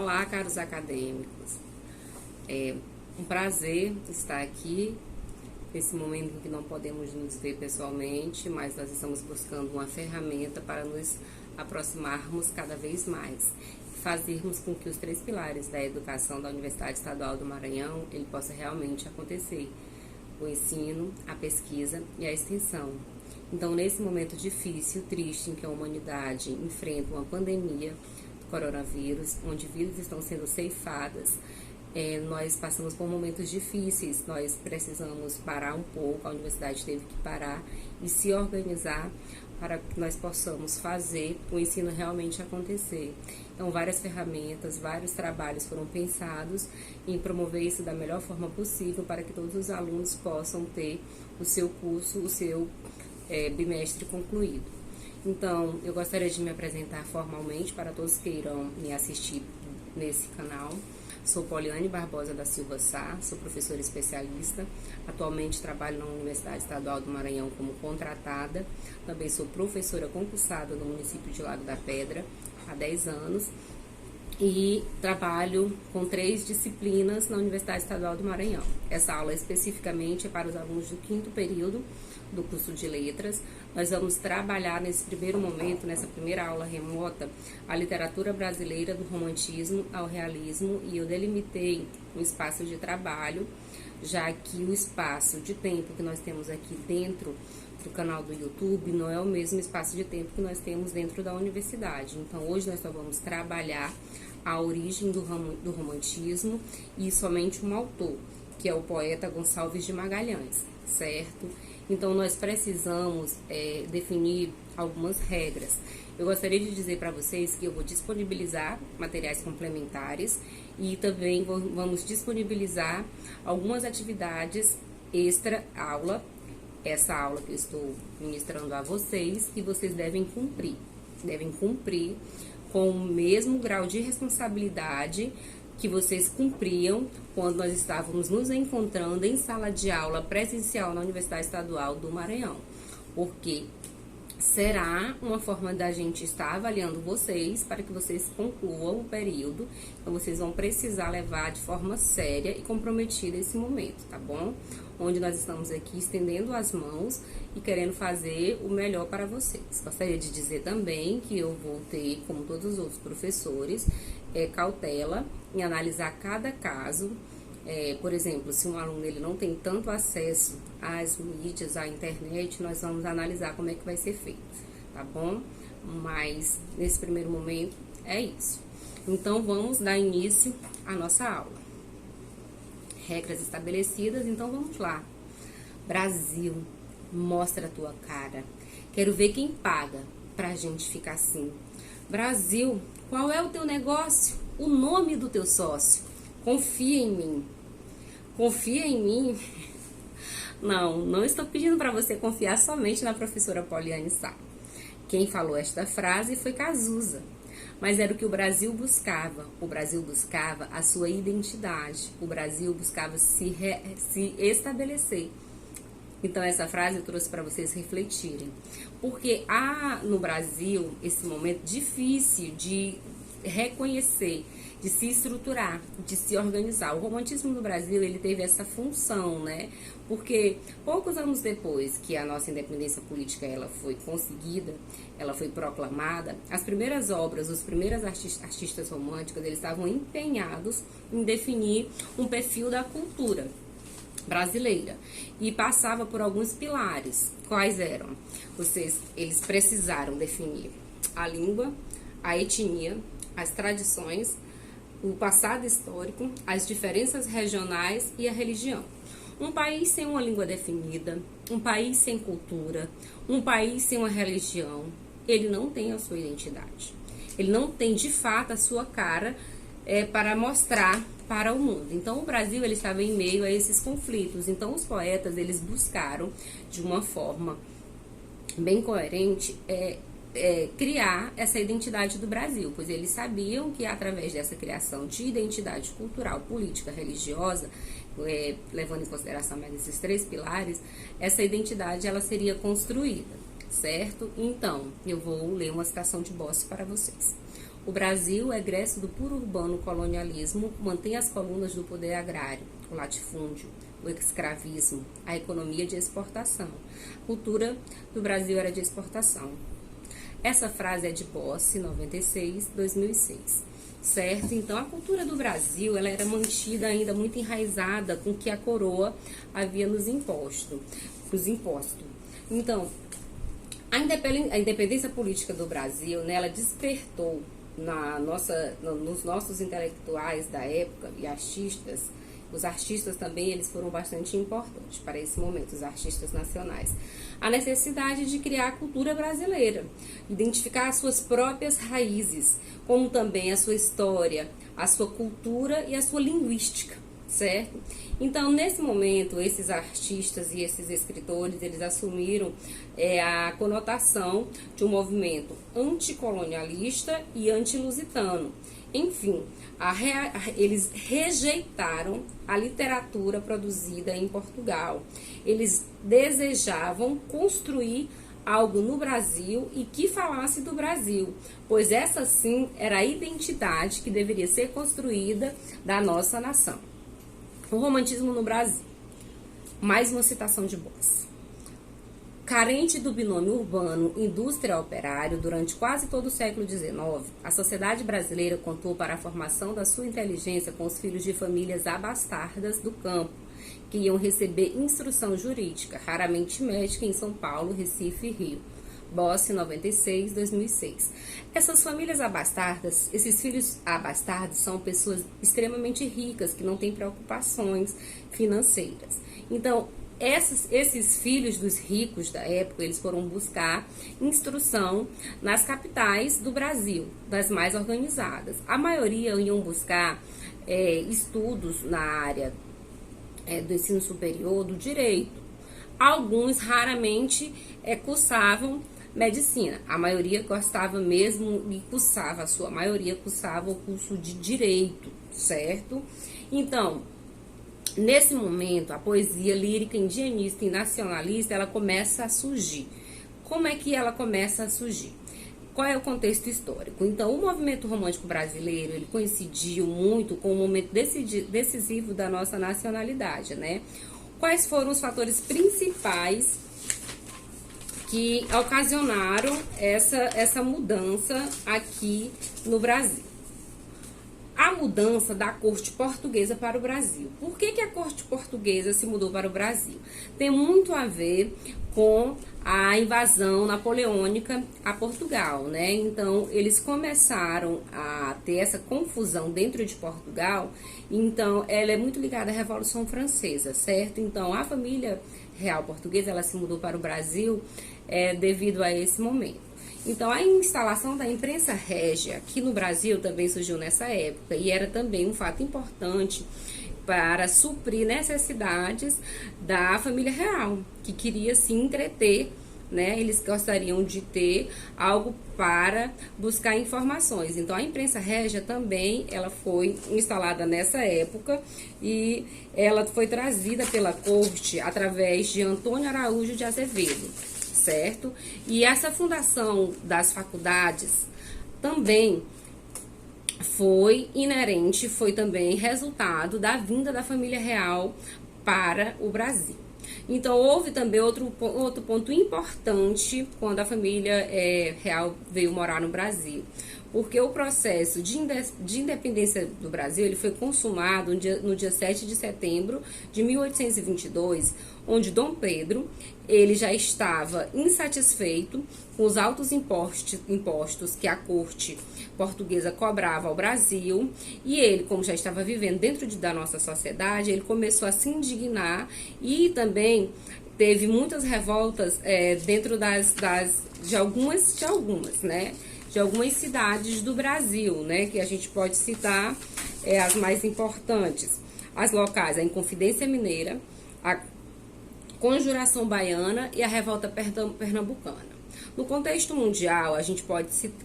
Olá, caros acadêmicos. É um prazer estar aqui nesse momento em que não podemos nos ver pessoalmente, mas nós estamos buscando uma ferramenta para nos aproximarmos cada vez mais, fazermos com que os 3 pilares da educação da Universidade Estadual do Maranhão ele possa realmente acontecer: o ensino, a pesquisa e a extensão. Então, nesse momento difícil, triste, em que a humanidade enfrenta uma pandemia do coronavírus, onde vidas estão sendo ceifadas, nós passamos por momentos difíceis, nós precisamos parar um pouco, a universidade teve que parar e se organizar para que nós possamos fazer o ensino realmente acontecer. Então, várias ferramentas, vários trabalhos foram pensados em promover isso da melhor forma possível para que todos os alunos possam ter o seu curso, o seu bimestre concluído. Então, eu gostaria de me apresentar formalmente para todos que irão me assistir nesse canal. Sou Poliane Barbosa da Silva Sá, sou professora especialista, atualmente trabalho na Universidade Estadual do Maranhão como contratada, também sou professora concursada no município de Lago da Pedra há 10 anos e trabalho com 3 disciplinas na Universidade Estadual do Maranhão. Essa aula especificamente é para os alunos do 5º período do curso de letras. Nós vamos trabalhar nesse primeiro momento, nessa primeira aula remota, a literatura brasileira do romantismo ao realismo, e eu delimitei um espaço de trabalho, já que o espaço de tempo que nós temos aqui dentro do canal do YouTube não é o mesmo espaço de tempo que nós temos dentro da universidade. Então, hoje nós só vamos trabalhar a origem do romantismo e somente um autor, que é o poeta Gonçalves de Magalhães, certo? Então, nós precisamos definir algumas regras. Eu gostaria de dizer para vocês que eu vou disponibilizar materiais complementares e também vamos disponibilizar algumas atividades extra aula, essa aula que eu estou ministrando a vocês, que vocês devem cumprir. Devem cumprir com o mesmo grau de responsabilidade que vocês cumpriam quando nós estávamos nos encontrando em sala de aula presencial na Universidade Estadual do Maranhão, porque será uma forma da gente estar avaliando vocês para que vocês concluam o período. Então, vocês vão precisar levar de forma séria e comprometida esse momento, tá bom? Onde nós estamos aqui estendendo as mãos e querendo fazer o melhor para vocês. Gostaria de dizer também que eu vou ter, como todos os outros professores, cautela em analisar cada caso. Por exemplo, se um aluno ele não tem tanto acesso às mídias, à internet, nós vamos analisar como é que vai ser feito, tá bom? Mas, nesse primeiro momento, é isso. Então, vamos dar início à nossa aula. Regras estabelecidas, então vamos lá. Brasil, mostra a tua cara. Quero ver quem paga pra gente ficar assim. Brasil, qual é o teu negócio? O nome do teu sócio? Confia em mim. Confia em mim? Não estou pedindo para você confiar somente na professora Poliane Sá. Quem falou esta frase foi Cazuza. Mas era o que o Brasil buscava. O Brasil buscava a sua identidade. O Brasil buscava se estabelecer. Então, essa frase eu trouxe para vocês refletirem. Porque há no Brasil esse momento difícil de reconhecer, de se estruturar, de se organizar. O romantismo no Brasil, ele teve essa função, né? Porque poucos anos depois que a nossa independência política ela foi conseguida, ela foi proclamada, as primeiras obras, os primeiros artistas românticos, eles estavam empenhados em definir um perfil da cultura brasileira e passava por alguns pilares. Quais eram? Eles precisaram definir a língua, a etnia, as tradições, o passado histórico, as diferenças regionais e a religião. Um país sem uma língua definida, um país sem cultura, um país sem uma religião, ele não tem a sua identidade. Ele não tem, de fato, a sua cara para mostrar para o mundo. Então, o Brasil ele estava em meio a esses conflitos. Então, os poetas eles buscaram, de uma forma bem coerente, criar essa identidade do Brasil, pois eles sabiam que através dessa criação de identidade cultural, política, religiosa, levando em consideração mais esses 3 pilares, essa identidade ela seria construída, certo? Então, eu vou ler uma citação de Bossi para vocês. O Brasil, egresso do puro urbano colonialismo, mantém as colunas do poder agrário, o latifúndio, o escravismo, a economia de exportação. A cultura do Brasil era de exportação. Essa frase é de Bossi, 96, 2006. Certo? Então, a cultura do Brasil, ela era mantida ainda muito enraizada com o que a coroa havia nos imposto. Então, a independência política do Brasil, né, ela despertou nos nossos intelectuais da época e artistas. Os artistas também, eles foram bastante importantes para esse momento, os artistas nacionais. A necessidade de criar a cultura brasileira, identificar as suas próprias raízes, como também a sua história, a sua cultura e a sua linguística, certo? Então, nesse momento, esses artistas e esses escritores, eles assumiram a conotação de um movimento anticolonialista e antilusitano. Enfim, eles rejeitaram a literatura produzida em Portugal. Eles desejavam construir algo no Brasil e que falasse do Brasil, pois essa sim era a identidade que deveria ser construída da nossa nação. O romantismo no Brasil. Mais uma citação de Bossi. Carente do binômio urbano indústria-operário durante quase todo o século XIX, a sociedade brasileira contou para a formação da sua inteligência com os filhos de famílias abastardas do campo, que iam receber instrução jurídica, raramente médica, em São Paulo, Recife e Rio. Bossi, 96, 2006. Essas famílias abastardas, esses filhos abastardos são pessoas extremamente ricas, que não têm preocupações financeiras. Então, esses filhos dos ricos da época, eles foram buscar instrução nas capitais do Brasil, das mais organizadas. A maioria iam buscar estudos na área do ensino superior, do direito. Alguns raramente cursavam medicina. A maioria gostava mesmo e cursava, a sua maioria cursava o curso de direito, certo? Então, nesse momento, a poesia lírica indianista e nacionalista, ela começa a surgir. Como é que ela começa a surgir? Qual é o contexto histórico? Então, o movimento romântico brasileiro, ele coincidiu muito com o momento decisivo da nossa nacionalidade, né? Quais foram os fatores principais que ocasionaram essa mudança aqui no Brasil? A mudança da corte portuguesa para o Brasil. Por que a corte portuguesa se mudou para o Brasil? Tem muito a ver com a invasão napoleônica a Portugal, né? Então, eles começaram a ter essa confusão dentro de Portugal. Então, ela é muito ligada à Revolução Francesa, certo? Então, a família real portuguesa, ela se mudou para o Brasil devido a esse momento. Então, a instalação da imprensa régia aqui no Brasil também surgiu nessa época e era também um fato importante para suprir necessidades da família real, que queria se entreter, né? Eles gostariam de ter algo para buscar informações. Então, a imprensa régia também, ela foi instalada nessa época e ela foi trazida pela corte através de Antônio Araújo de Azevedo, certo? E essa fundação das faculdades também foi inerente, foi também resultado da vinda da família real para o Brasil. Então, houve também outro ponto importante quando a família real veio morar no Brasil, porque o processo de independência do Brasil, ele foi consumado no dia 7 de setembro de 1822, onde Dom Pedro, ele já estava insatisfeito com os altos impostos que a corte portuguesa cobrava ao Brasil, e ele, como já estava vivendo dentro da nossa sociedade, ele começou a se indignar e também teve muitas revoltas dentro de algumas, né? De algumas cidades do Brasil, né? Que a gente pode citar as mais importantes. As locais, a Inconfidência Mineira, a Conjuração Baiana e a Revolta Pernambucana. No contexto mundial,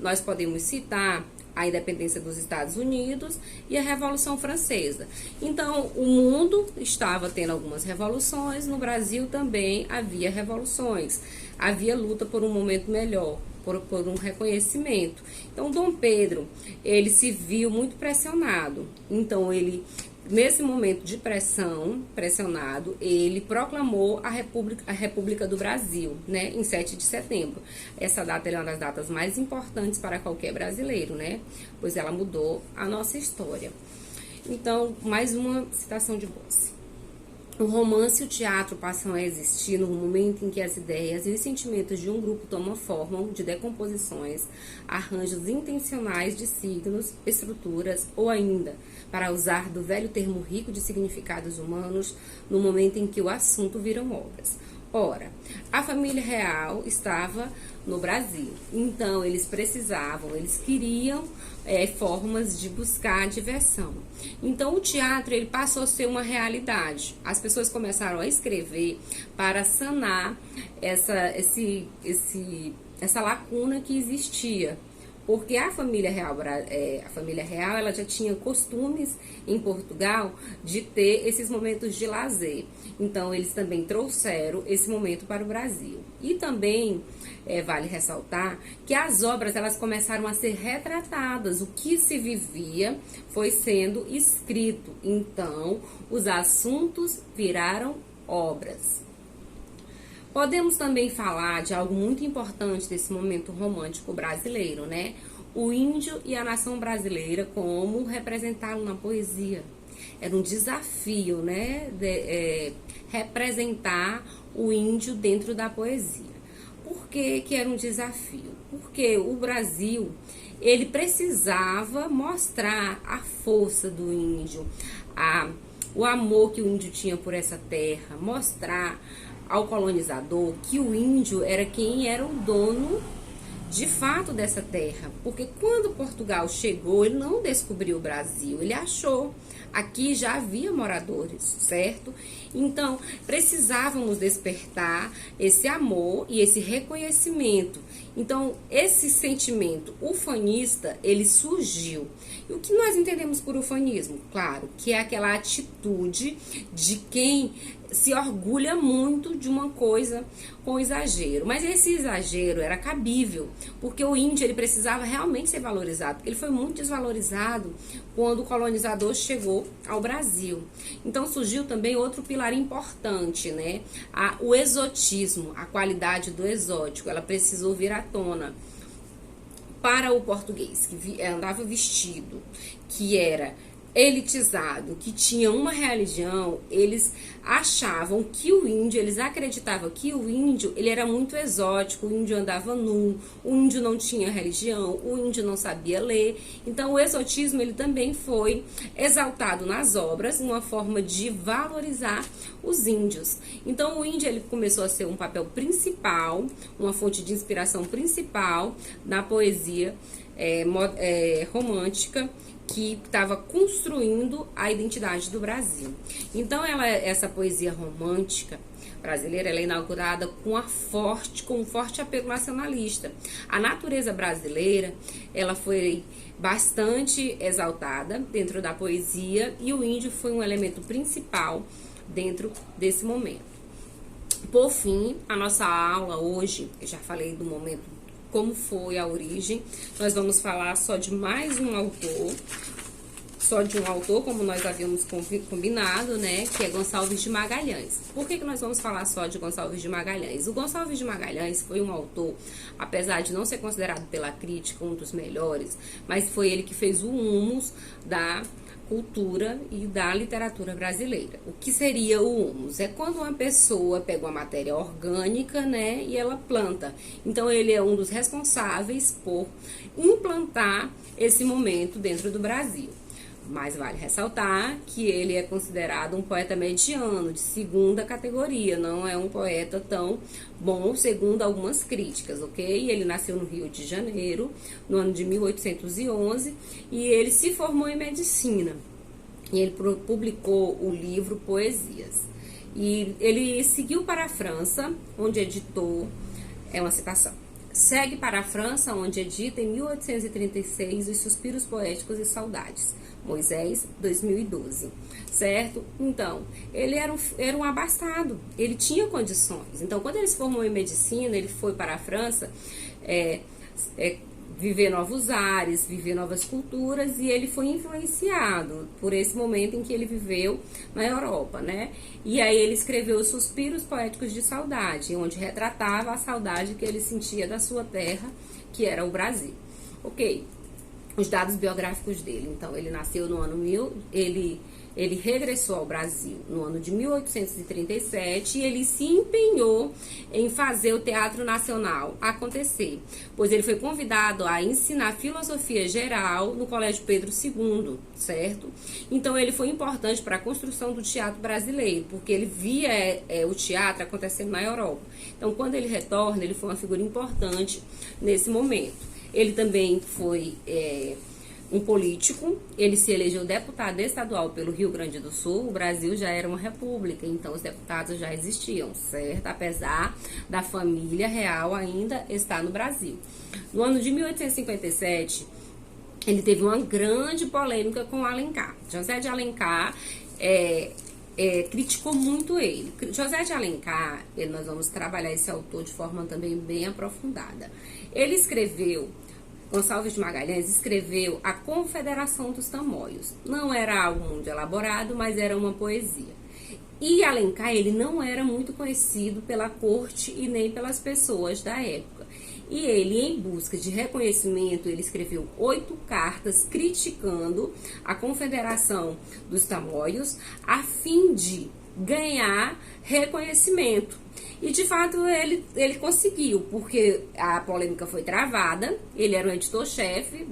nós podemos citar a independência dos Estados Unidos e a Revolução Francesa. Então, o mundo estava tendo algumas revoluções, no Brasil também havia revoluções, havia luta por um momento melhor, por um reconhecimento. Então, Dom Pedro, ele se viu muito pressionado. Então, ele, nesse momento de pressionado, ele proclamou a República do Brasil, né, em 7 de setembro. Essa data é uma das datas mais importantes para qualquer brasileiro, né, pois ela mudou a nossa história. Então, mais uma citação de Bossi. O romance e o teatro passam a existir no momento em que as ideias e os sentimentos de um grupo tomam forma de decomposições, arranjos intencionais de signos, estruturas ou ainda, para usar do velho termo rico de significados humanos, no momento em que o assunto viram obras. Ora, a família real estava no Brasil, então eles queriam formas de buscar diversão. Então o teatro ele passou a ser uma realidade. As pessoas começaram a escrever para sanar essa lacuna que existia. Porque a família real ela já tinha costumes em Portugal de ter esses momentos de lazer. Então, eles também trouxeram esse momento para o Brasil. E também vale ressaltar que as obras elas começaram a ser retratadas. O que se vivia foi sendo escrito. Então, os assuntos viraram obras. Podemos também falar de algo muito importante desse momento romântico brasileiro, né? O índio e a nação brasileira, como representá-lo na poesia. Era um desafio, né? Representar o índio dentro da poesia. Por que era um desafio? Porque o Brasil, ele precisava mostrar a força do índio, o amor que o índio tinha por essa terra, mostrar ao colonizador que o índio era quem era o dono de fato dessa terra, porque quando Portugal chegou, ele não descobriu o Brasil, ele achou, aqui já havia moradores, certo? Então, precisávamos despertar esse amor e esse reconhecimento. Então, esse sentimento ufanista, ele surgiu. E o que nós entendemos por ufanismo? Claro, que é aquela atitude de quem se orgulha muito de uma coisa com exagero. Mas esse exagero era cabível, porque o índio ele precisava realmente ser valorizado, porque ele foi muito desvalorizado quando o colonizador chegou ao Brasil. Então surgiu também outro pilar importante, né? O exotismo, a qualidade do exótico, ela precisou vir à tona. Para o português que andava vestido, que era elitizado, que tinha uma religião, eles achavam que o índio, eles acreditavam que o índio, ele era muito exótico, o índio andava nu, o índio não tinha religião, o índio não sabia ler. Então o exotismo, ele também foi exaltado nas obras, uma forma de valorizar os índios. Então o índio, ele começou a ser um papel principal, uma fonte de inspiração principal na poesia romântica, que estava construindo a identidade do Brasil. Então, essa poesia romântica brasileira, ela é inaugurada com um forte apelo nacionalista. A natureza brasileira, ela foi bastante exaltada dentro da poesia e o índio foi um elemento principal dentro desse momento. Por fim, a nossa aula hoje, eu já falei do momento como foi a origem, nós vamos falar só de mais um autor, como nós havíamos combinado, né, que é Gonçalves de Magalhães. Por que nós vamos falar só de Gonçalves de Magalhães? O Gonçalves de Magalhães foi um autor, apesar de não ser considerado pela crítica um dos melhores, mas foi ele que fez o humus da cultura e da literatura brasileira. O que seria o humus? É quando uma pessoa pega uma matéria orgânica, né, e ela planta. Então ele é um dos responsáveis por implantar esse momento dentro do Brasil. Mas vale ressaltar que ele é considerado um poeta mediano, de segunda categoria, não é um poeta tão bom, segundo algumas críticas, ok? Ele nasceu no Rio de Janeiro, no ano de 1811, e ele se formou em medicina. E ele publicou o livro Poesias. E ele seguiu para a França, onde editou, é uma citação, segue para a França, onde edita em 1836 Os Suspiros Poéticos e Saudades, Moisés, 2012, certo? Então, ele era um abastado, ele tinha condições. Então, quando ele se formou em medicina, ele foi para a França viver novos ares, viver novas culturas, e ele foi influenciado por esse momento em que ele viveu na Europa, né? E aí ele escreveu os Suspiros Poéticos de Saudade, onde retratava a saudade que ele sentia da sua terra, que era o Brasil. Ok, os dados biográficos dele. Então, ele nasceu no ano ele regressou ao Brasil no ano de 1837 e ele se empenhou em fazer o Teatro Nacional acontecer, pois ele foi convidado a ensinar filosofia geral no Colégio Pedro II, certo? Então ele foi importante para a construção do teatro brasileiro, porque ele via o teatro acontecendo na Europa. Então quando ele retorna, ele foi uma figura importante nesse momento. Ele também foi um político, ele se elegeu deputado estadual pelo Rio Grande do Sul. O Brasil já era uma república, então os deputados já existiam, certo? Apesar da família real ainda estar no Brasil. No ano de 1857, ele teve uma grande polêmica com Alencar. José de Alencar criticou muito ele. José de Alencar, nós vamos trabalhar esse autor de forma também bem aprofundada. Ele escreveu, Gonçalves de Magalhães escreveu A Confederação dos Tamoios. Não era algo muito elaborado, mas era uma poesia. E Alencar, ele não era muito conhecido pela corte e nem pelas pessoas da época. E ele, em busca de reconhecimento, ele escreveu 8 cartas criticando a Confederação dos Tamoios, a fim de ganhar reconhecimento. E de fato ele conseguiu, porque a polêmica foi travada. Ele era o editor-chefe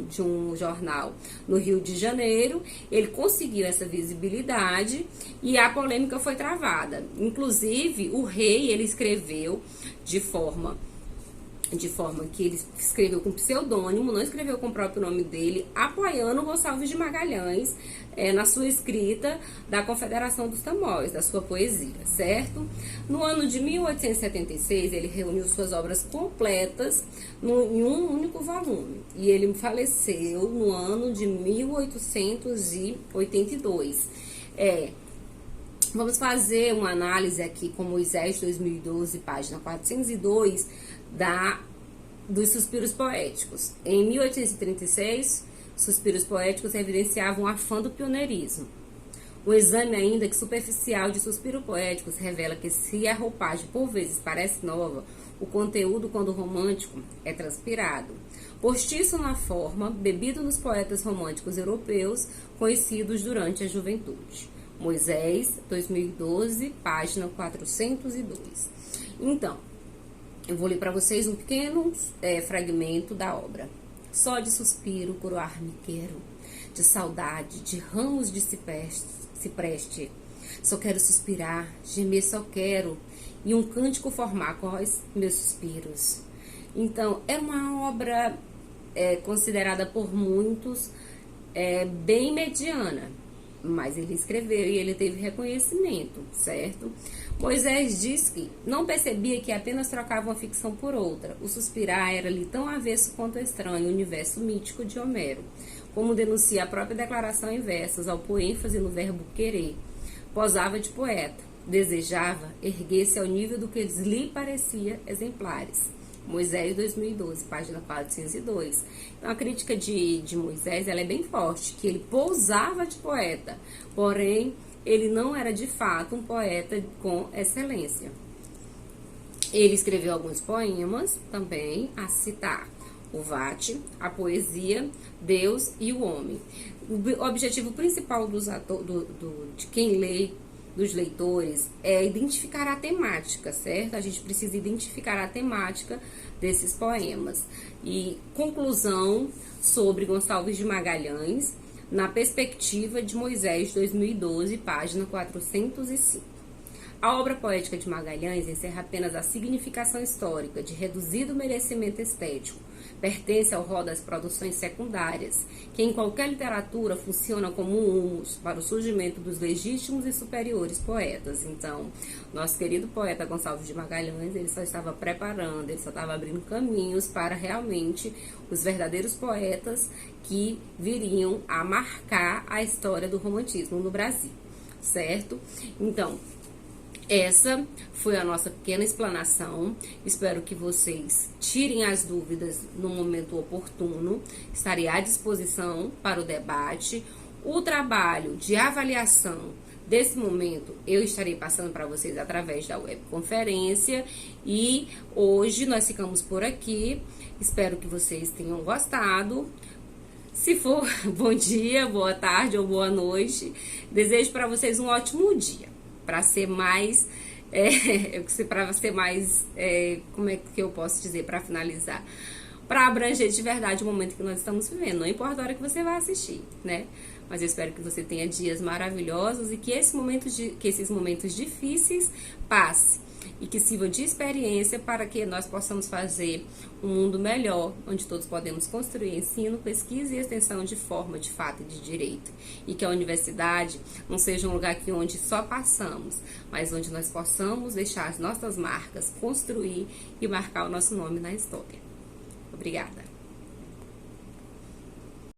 de um jornal no Rio de Janeiro. Ele conseguiu essa visibilidade e a polêmica foi travada. Inclusive, o rei, ele escreveu de forma que ele escreveu com pseudônimo, não escreveu com o próprio nome dele, apoiando Gonçalves de Magalhães na sua escrita da Confederação dos Tamoios, da sua poesia, certo? No ano de 1876, ele reuniu suas obras completas em um único volume, e ele faleceu no ano de 1882. Vamos fazer uma análise aqui com Moisés 2012, página 402, dos Suspiros Poéticos. Em 1836, Suspiros Poéticos evidenciavam o afã do pioneirismo. O exame, ainda que superficial, de Suspiros Poéticos revela que, se a roupagem por vezes parece nova, o conteúdo, quando romântico, é transpirado. Postiço na forma, bebido nos poetas românticos europeus conhecidos durante a juventude. Moisés, 2012, página 402. Então, eu vou ler para vocês um pequeno fragmento da obra. Só de suspiro coroar me quero, de saudade, de ramos de cipreste. Só quero suspirar, gemer só quero, e um cântico formar com os meus suspiros. Então, é uma obra considerada por muitos bem mediana, mas ele escreveu e ele teve reconhecimento, certo? Moisés diz que não percebia que apenas trocava uma ficção por outra. O suspirar era-lhe tão avesso quanto estranho o universo mítico de Homero, como denuncia a própria declaração em versos, ao pôr ênfase no verbo querer. Posava de poeta, desejava erguer-se ao nível do que lhe parecia exemplares. Moisés 2012, página 402. Então, a crítica de Moisés, ela é bem forte, que ele pousava de poeta, porém ele não era de fato um poeta com excelência. Ele escreveu alguns poemas também, a citar o Vate, a poesia, Deus e o Homem. O objetivo principal de quem lê, dos leitores, é identificar a temática, certo? A gente precisa identificar a temática desses poemas. E conclusão sobre Gonçalves de Magalhães, na perspectiva de Moisés 2012, página 405. A obra poética de Magalhães encerra apenas a significação histórica de reduzido merecimento estético. Pertence ao rol das produções secundárias, que em qualquer literatura funcionam como um humus para o surgimento dos legítimos e superiores poetas. Então, nosso querido poeta Gonçalves de Magalhães, ele só estava preparando, ele só estava abrindo caminhos para realmente os verdadeiros poetas que viriam a marcar a história do romantismo no Brasil, certo? Então, Essa foi a nossa pequena explanação. Espero que vocês tirem as dúvidas no momento oportuno. Estarei à disposição para o debate. O trabalho de avaliação desse momento eu estarei passando para vocês através da webconferência. E hoje nós ficamos por aqui. Espero que vocês tenham gostado. Se for, bom dia, boa tarde ou boa noite. Desejo para vocês um ótimo dia. Para ser mais, como é que eu posso dizer, para finalizar? Para abranger de verdade o momento que nós estamos vivendo. Não importa a hora que você vai assistir, né? Mas eu espero que você tenha dias maravilhosos e que esses momentos difíceis passe. E que sirva de experiência para que nós possamos fazer um mundo melhor, onde todos podemos construir ensino, pesquisa e extensão de forma, de fato e de direito. E que a universidade não seja um lugar aqui onde só passamos, mas onde nós possamos deixar as nossas marcas, construir e marcar o nosso nome na história. Obrigada.